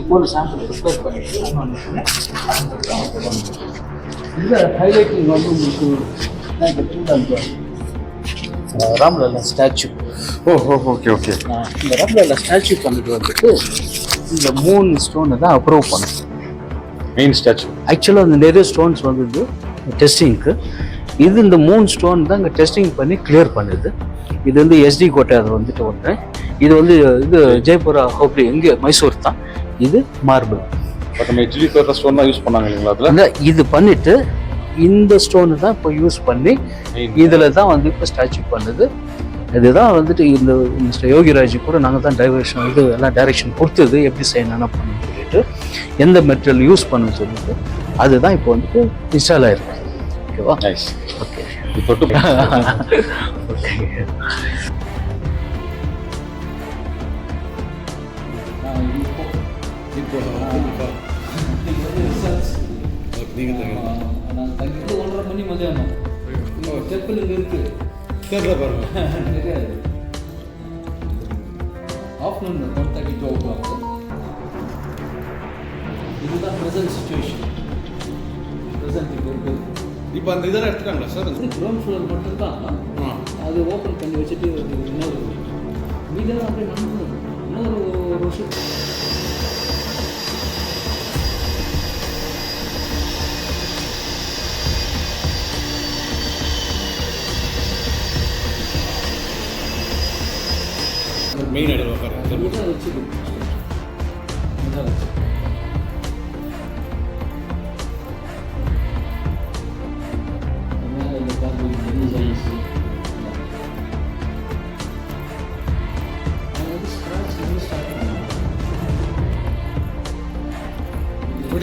இப்போ ஒரு sample prepare பண்ணிட்டு இதில் ஹைலைட்டிங் வந்து உங்களுக்கு ராம்லல்லா ஸ்டாச்சு. ஓகே. இந்த ராம்லல்லா ஸ்டாச்சு பண்ணிட்டு வந்துட்டு இந்த 3 ஸ்டோனை தான் அப்ரூவ் பண்ணும் மெயின் ஸ்டாச்சு. ஆக்சுவலாக அந்த நிறைய ஸ்டோன்ஸ் வந்தது டெஸ்டிங்க்கு. இது இந்த 3 ஸ்டோன் தான் இங்கே டெஸ்டிங் பண்ணி கிளியர் பண்ணுது. இது வந்து SD கோட்டை அது வந்துட்டு ஒன்று. இது வந்து இது ஜெய்புரா ஹோப்ரி எங்கே மைசூர் தான். இது மார்பிள். பட் நம்ம HD கோட்டை ஸ்டோன் தான் யூஸ் பண்ணாங்க இல்லைங்களா அதில்? இது பண்ணிட்டு இந்த ஸ்டோனு தான் இப்போ யூஸ் பண்ணி இதில் தான் வந்து இப்போ ஸ்டாச்சு பண்ணுது. இதுதான் வந்துட்டு இந்த மிஸ்டர் யோகிராஜ் கூட நாங்கள் தான் டைவர்ஷன் இது எல்லாம் டைரெக்ஷன் கொடுத்தது எப்படி செய்யணும் என்ன பண்ணணும்னு சொல்லிட்டு எந்த மெட்டீரியல் யூஸ் பண்ணணும்னு சொல்லிட்டு அதுதான் இப்போ வந்துட்டு இன்ஸ்டால் ஆயிருக்கு. ஓகேவா? ஓகே. நான் தங்கிட்டு 1:30 மணி மதியானம் செப்பல் இங்கே இருக்குது பாருங்க. தெரியாது. Afternoon 1:30 to 2 o'clock. இதுதான் ப்ரெசன்ட் சுச்சுவேஷன். ப்ரெசன்ட் இப்போ இருக்குது. இப்போ அந்த இதெல்லாம் எடுத்துட்டாங்களா சார்? கிரவுண்ட் ஃப்ளோர் மட்டும்தான் அது ஓப்பன் பண்ணி வச்சுட்டு இன்னொரு மீதெல்லாம் அப்படியே நடந்தது. இன்னொரு வருஷம் மெயின் ஐடியா வச்சு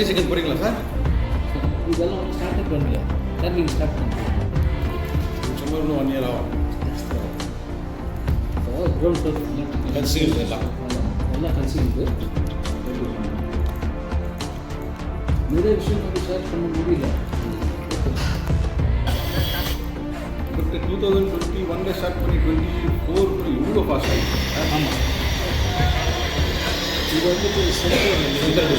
செகண்ட் போறீங்களா சார்? இதெல்லாம் ஒன்றும் ஸ்டார்ட் பண்ணல. டர்னிங் ஸ்டார்ட் பண்ணுறேன். சும்மா 1 year ஆகும். கிரவுண்ட் ஃப்ளோர் கன்சீல்டு எல்லாம் கன்சீல்டு. நிறைய விஷயம் வந்து ஷேர் பண்ண முடியல. 2021 ஸ்டார்ட் பண்ணி 24 இவ்வளோ ஃபாஸ்ட் ஆகிடுச்சு. ஆமாம். இது வந்துட்டு சென்ட்ரல்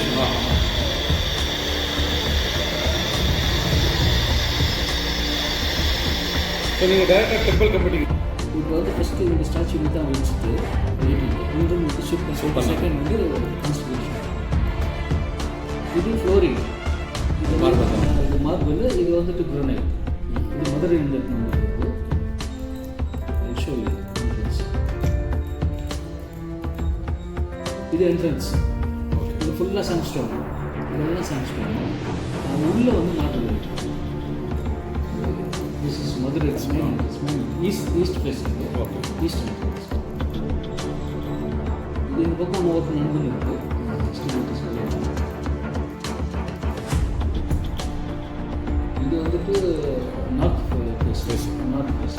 ஸோ நீங்கள் டேரெக்டாக டெம்பிள் கமிட்டி இப்போ வந்து ஃபஸ்ட்டு இந்த ஸ்டாச்சு தான் வச்சுட்டு மீண்டும் வந்து ஷிஃப்ட் பண்ணி செகண்ட் வந்து கன்ஸ்ட்ரக்ஷன். இது ஃப்ளோரிங். இது மார்பிள். இது வந்துட்டு குரோனைட். இது மதுரையில் இருக்குது. இது என்ட்ரன்ஸ். இது ஃபுல்லாக சாண்ட்ஸ்டோன். இதெல்லாம் சாண்ட்ஸ்டோன். அது உள்ளே வந்து marble. This is Madurai. It's main east face. East. இது இந்த பக்கம் ஓப்பன் நடந்துருக்கு. இது வந்துட்டு நார்த் ஃபேஸ். North face.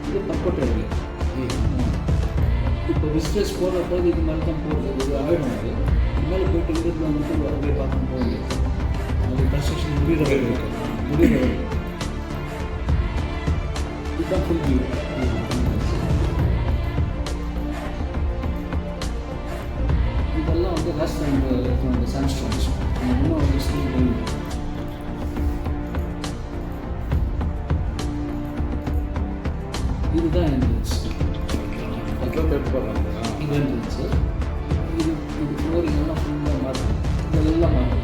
இது பக்கோட்டை. இப்போ விசிட்டர்ஸ் போகிறப்போ இது மேலே தான் போகிறது. இது ஆயிடும். அது மேலே போயிட்டு இருக்கிறது வந்துட்டு அப்படியே பார்க்கணும் போகுது. அது கன்ஸ்ட்ரக்ஷன் முடிகிற வரைக்கும் இதுதான் ஃபுல் வியூ. இதெல்லாம் வந்து லாஸ்ட் டைம் அந்த சாண்ட்ஸ்டோன்ஸ் இன்னும் வந்து ஸ்டில் கோயிங். இதுதான் என்ட்ரன்ஸ். இது என்ட்ரன்ஸு. இது ஃப்ளோரிங் எல்லாம் ஃபுல்லாக மாறும். இதெல்லாம் மாறும்.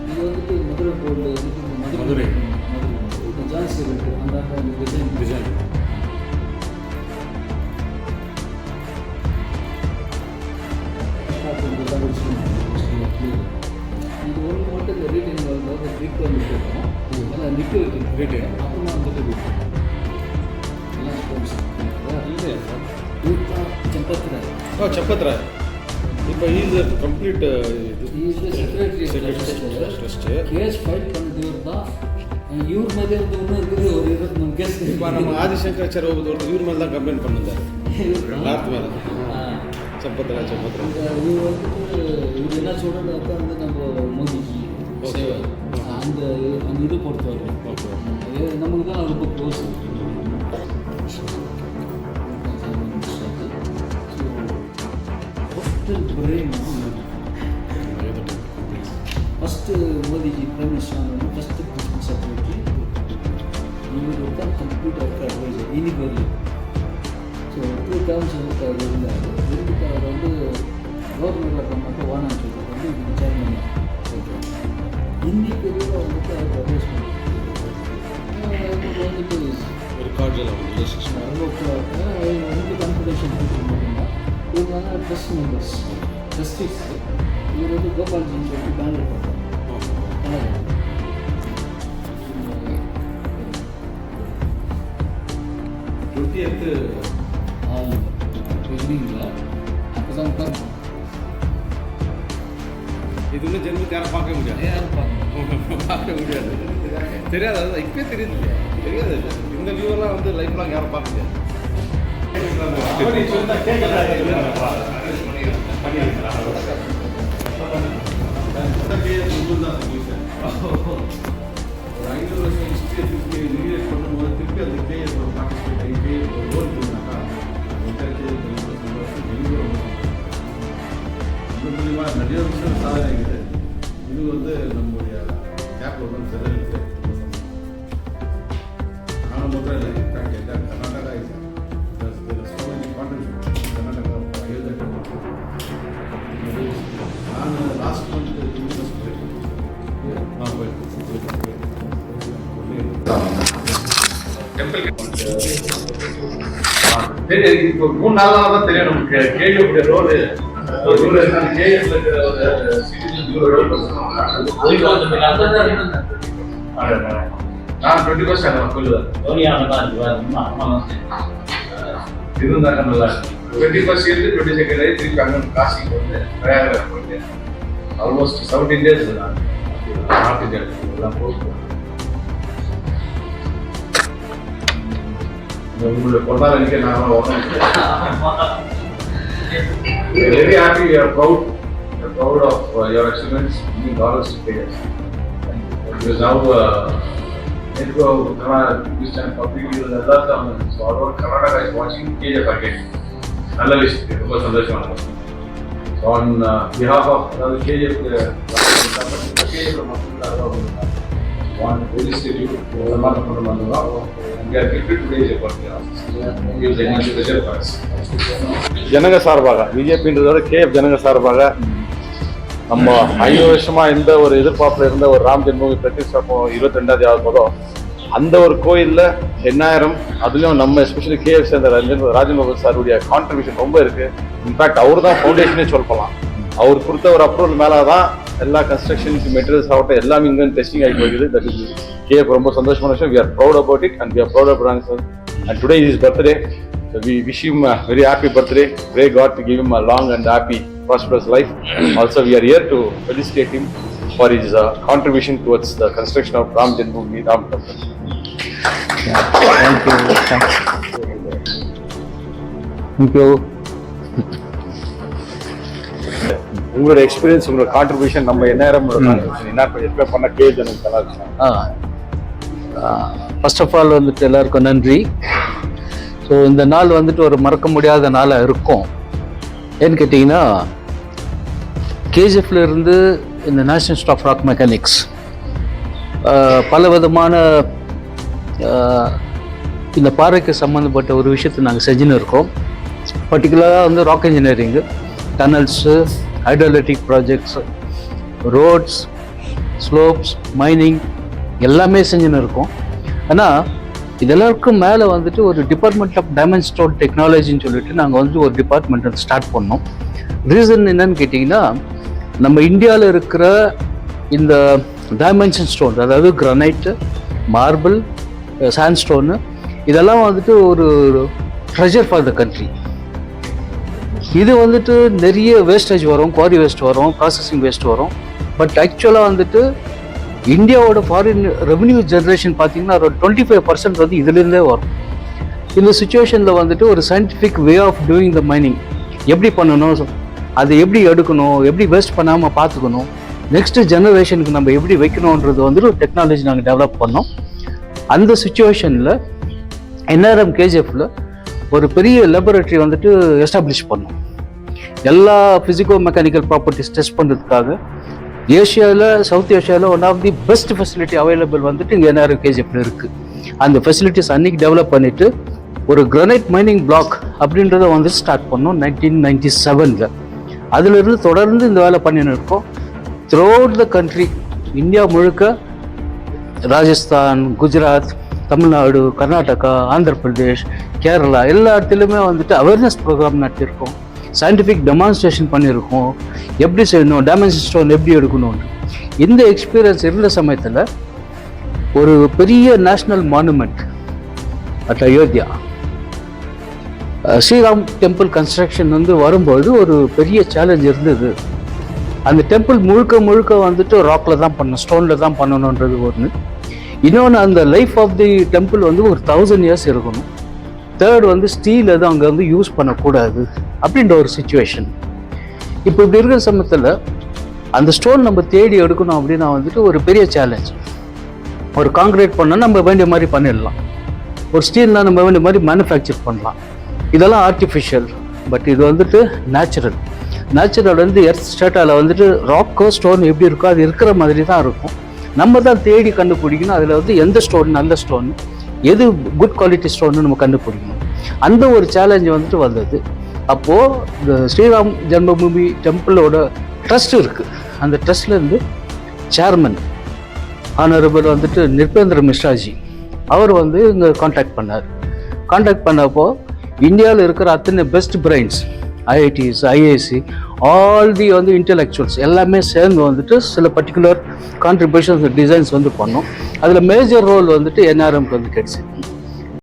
இது வந்துட்டு மதுரை போர்டில் வந்துட்டு மதுரை இது ஜான்சி இருக்குது. அந்த டிசைன் இது ஒன்று மட்டும் இந்த ரீட்டைன் வரும்போது ட்ரிக் வந்துட்டு இருக்கும். அதெல்லாம் நிற்க வைக்கணும் ரீட்டைன். அப்புறமா வந்துட்டு எல்லாம் ஸ்போர்ட்ஸ் இல்லையா சார்? இதுதான் செம்பத்ரா. இப்போ is complete secretary case fight பண்ணிட்டு தான் இவர் மேலே வந்து இன்னும் இருக்குது ஒரு 23 கேஸ். இப்போ நம்ம ஆதிசங்கராச்சாரிய இவர் மேலே தான் கம்ப்ளைண்ட் பண்ணுங்க. நார்த் மேலே இது வந்துட்டு இது என்ன சொல்கிறதாக்கா வந்து நம்ம மோதிஜி சேவை அந்த இது பொறுத்த வரைக்கும் நமக்கு தான் ரொம்ப close. First Modiji prime minister வந்து ஃபஸ்ட்டு பிரின்சிபல் செக்ரட்டரி இவர் தான் கம்ப்யூட்டர் அட்வைசர் இன்னைக்கு வரல. ஸோ 2 terms வந்து அவர் இருந்தார். இருந்துட்டு அவர் வந்து கவர்மெண்ட்டில் பண்ணாக்க வானான்னு சொல்லிட்டு வந்து இது சேர்மன். ஓகே இன்னைக்கு வந்துட்டு அவர் அட்வைஸ் பண்ணிட்டு வந்துட்டு ஒரு கார்டில் வந்து கான்ஃபிடென்ஷியல் மட்டும்தான். இவங்க வந்து ட்ரஸ்ட் மெம்பர்ஸ் ஜஸ்டிஸ். இவர் வந்து கோபால்ஜின்னு சொல்லிட்டு பெங்களூர் பார்த்தாங்க. 20th இல்லைங்களா? அப்போ தான் உட்காந்து இது இன்னும் ஜென்மத்துக்கு யாரும் பார்க்க முடியாது. யாரும் பார்க்க முடியாது. தெரியாது. அது இப்போயே தெரியுது இல்லையா? தெரியாது. இந்த வியூவெல்லாம் வந்து லைஃப் லாங் யாரும் பார்க்க முடியாது. ஒரு 500 வருஷம் ஹிஸ்ட்ரியை ரீலேட் பண்ணும்போது திருப்பி அந்த கேஎஸ் ஒரு பார்ட்டிசிபேட் ஆகி கேஎஸ் ஒரு ரோல் இருந்தாக்கா இது மூலியமாக நிறைய விஷயம் சாதனை இருக்குது. இது வந்து நம்முடைய கேப்பில் வந்து செதறிருக்கு. ஆனால் மட்டும் இல்லை, இன்ஃபேக்ட் எல்லா கர்நாடகா கர்நாடகா நான் லாஸ்ட் மந்த் இப்போ 3 நாளாக தான் தெரியும் நமக்கு கேஜியோட ரோடு. நான் 20% சொல்லுவேன் இருந்தாங்க. நல்லா 21st இருந்து 22nd திருப்பி அங்கே காசிக்கு வந்து பிரயாகராஜ் போயிட்டு ஆல்மோஸ்ட் 17 days நார்த் இந்தியா எல்லாம் போயிட்டு உங்களுடைய பொருளாதார நான் very happy, we are proud of your achievements. Many dollars to pay us. Because now Netco Kannada this time publicly so our Karnataka is watching KGF again. நல்ல விஷயம், ரொம்ப சந்தோஷமான விஷயம். So on behalf of KGF one police station சமாதானம் பண்ணுறோம். We are gifted today's effort. Use any special funds. ஜனங்க சார்பாக பிஜேபின்றதோட KF ஜனங்க சார்பாக நம்ம 5 வருஷமா இந்த ஒரு எதிர்பார்ப்புல இருந்த ஒரு ராம் ஜென்மபூமி பிரதிஷ்டாபம் 22ஆவது ஆகும்போதோ அந்த ஒரு கோயில்ல 8000 அதுலயும் நம்ம எஸ்பெஷலி கேஎஃப் சேர்ந்த ராஜன் பாபு சாருடைய கான்ட்ரிபியூஷன் ரொம்ப இருக்கு. இன்ஃபேக்ட் அவர் தான் ஃபவுண்டேஷனே சொல்லலாம். அவர் கொடுத்த ஒரு அப்ரூவல் மேலதான் எல்லா கன்ஸ்ட்ரக்ஷனுக்கு மெட்டீரியல்ஸ் ஆகட்டும் எல்லாமே இங்கே டெஸ்டிங் ஆகி போகுது. தட் இஸ் கேஎஃப் ரொம்ப சந்தோஷமான விஷயம். We are proud about it and we are proud of ரான்சர். And today is birthday. So we wish him a very happy birthday. Pray God to give him a long and happy, prosperous life. Also, we are here to felicitate him for his contribution towards the construction of Ram Janmabhoomi Ram Temple. Thank you. Thanks. Thank you. உங்களோட experience, உங்களோட contribution நம்ம என்ன explain பண்ண gauge எனக்கு நல்லா இருக்கு. First of all வந்துட்டு எல்லாருக்கும் நன்றி. ஸோ இந்த நாள் வந்துட்டு ஒரு மறக்க முடியாத நாளாக இருக்கும். ஏன்னு கேட்டிங்கன்னா கேஜிஎஃப்ல இருந்து இந்த national institute of rock mechanics பல விதமான இந்த பாறைக்கு சம்மந்தப்பட்ட ஒரு விஷயத்தை நாங்கள் செஞ்சுன்னு இருக்கோம். பர்டிகுலராக வந்து rock engineering, tunnels, hydroelectric projects, roads, slopes, mining எல்லாமே செஞ்சுன்னு இருக்கோம். ஆனால் இதெல்லாருக்கும் மேலே வந்துட்டு ஒரு டிபார்ட்மெண்ட் ஆஃப் டைமண்ட் ஸ்டோன் டெக்னாலஜின்னு சொல்லிட்டு நாங்கள் வந்து ஒரு டிபார்ட்மெண்ட் ஸ்டார்ட் பண்ணோம். ரீசன் என்னன்னு கேட்டிங்கன்னா நம்ம இந்தியாவில் இருக்கிற இந்த டைமென்ஷன் ஸ்டோன், அதாவது கிரானைட்டு, மார்பிள், சாண்ட்ஸ்டோனு இதெல்லாம் வந்துட்டு ஒரு ட்ரெஷர் ஃபார் த கண்ட்ரி. இது வந்துட்டு நிறைய வேஸ்டேஜ் வரும், குவாரி வேஸ்ட் வரும், ப்ராசஸிங் வேஸ்ட் வரும். பட் ஆக்சுவலாக வந்துட்டு இந்தியாவோட ஃபாரின் ரெவன்யூ ஜென்ரேஷன் பார்த்தீங்கன்னா ஒரு 25% வந்து இதுலேருந்தே வரும். இந்த சுச்சுவேஷனில் வந்துட்டு ஒரு scientific way of doing the mining, எப்படி பண்ணணும், அதை எப்படி எடுக்கணும், எப்படி வேஸ்ட் பண்ணாமல் பார்த்துக்கணும், நெக்ஸ்ட் ஜெனரேஷனுக்கு நம்ம எப்படி வைக்கணுன்றது வந்துட்டு ஒரு டெக்னாலஜி நாங்கள் டெவலப் பண்ணோம். அந்த சுச்சுவேஷனில் NRM KGFல ஒரு பெரிய லெபரட்டரி வந்துட்டு எஸ்டாப்ளிஷ் பண்ணோம். எல்லா ஃபிசிக்கோ மெக்கானிக்கல் ப்ராப்பர்ட்டிஸ் டெஸ்ட் பண்ணுறதுக்காக ஏஷியாவில், சவுத் ஏஷியாவில் one of the best facility available வந்துட்டு இங்கே NRM KGFல இருக்குது. அந்த ஃபெசிலிட்டிஸ் அன்றைக்கி டெவலப் பண்ணிவிட்டு ஒரு கிரானைட் மைனிங் பிளாக் அப்படின்றத வந்து ஸ்டார்ட் பண்ணோம் 1997. அதிலிருந்து தொடர்ந்து இந்த வேலை பண்ணின்னு இருக்கோம். Through out the country, India முழுக்க, ராஜஸ்தான், குஜராத், தமிழ்நாடு, கர்நாடகா, ஆந்திர பிரதேஷ், கேரளா எல்லா இடத்துலையுமே வந்துட்டு அவேர்னஸ் ப்ரோக்ராம் நடத்தியிருக்கோம். சயின்டிஃபிக் டெமான்ஸ்ட்ரேஷன் பண்ணியிருக்கோம், எப்படி செய்யணும், டேமேஜ் ஸ்டோன் எப்படி எடுக்கணும்னு. இந்த எக்ஸ்பீரியன்ஸ் இருந்த சமயத்தில் ஒரு பெரிய national monument at Ayodhya, Shriram temple construction வந்து வரும்போது ஒரு பெரிய சேலஞ்ச் இருந்தது. அந்த டெம்பிள் முழுக்க முழுக்க வந்துட்டு ராக்கில் தான் பண்ணணும், ஸ்டோனில் தான் பண்ணணுன்றது ஒன்று. இன்னொன்று, அந்த லைஃப் ஆஃப் தி டெம்பிள் வந்து ஒரு 1000 years இருக்கணும். தேர்ட் வந்து ஸ்டீல் எதுவும் அங்கே வந்து யூஸ் பண்ணக்கூடாது அப்படின்ற ஒரு சுச்சுவேஷன். இப்போ இப்படி இருக்கிற சமயத்தில் அந்த ஸ்டோன் நம்ம தேடி எடுக்கணும் அப்படின்னா வந்துட்டு ஒரு பெரிய சேலஞ்ச். ஒரு காங்கிரீட் பண்ணால் நம்ம வேண்டிய மாதிரி பண்ணிடலாம், ஒரு ஸ்டீல்னால் நம்ம வேண்டிய மாதிரி மேனுஃபேக்சர் பண்ணலாம். இதெல்லாம் ஆர்டிஃபிஷியல், பட் இது வந்துட்டு நேச்சுரல். நேச்சுரல் வந்து எர்த் ஸ்டேட்டாவில் வந்துட்டு ராக்கோ ஸ்டோன் எப்படி இருக்கோ அது இருக்கிற மாதிரி தான் இருக்கும். நம்ம தான் தேடி கண்டுபிடிக்கணும் அதில் வந்து எந்த ஸ்டோன் நல்ல ஸ்டோன், எது குட் குவாலிட்டி ஸ்டோன்னு நம்ம கண்டுபிடிக்கணும். அந்த ஒரு சேலஞ்சு வந்துட்டு வந்தது. அப்போது இந்த ஸ்ரீராம் ஜென்மபூமி டெம்பிளோட ட்ரஸ்ட் இருக்குது. அந்த ட்ரஸ்ட்லேருந்து சேர்மன் ஆனரபிள் வந்துட்டு நிர்பேந்திர மிஸ்ராஜி அவர் வந்து இங்கே காண்டாக்ட் பண்ணார். காண்டாக்ட் பண்ணப்போ இந்தியாவில் இருக்கிற அத்தனை best Brains, IITs, IISc, all the வந்து இன்டெலெக்சுவல்ஸ் எல்லாமே சேர்ந்து வந்துட்டு சில பர்டிகுலர் கான்ட்ரிபியூஷன்ஸ் டிசைன்ஸ் வந்து பண்ணோம். அதில் மேஜர் ரோல் வந்துட்டு NRMக்கு வந்து கிடைச்சிது.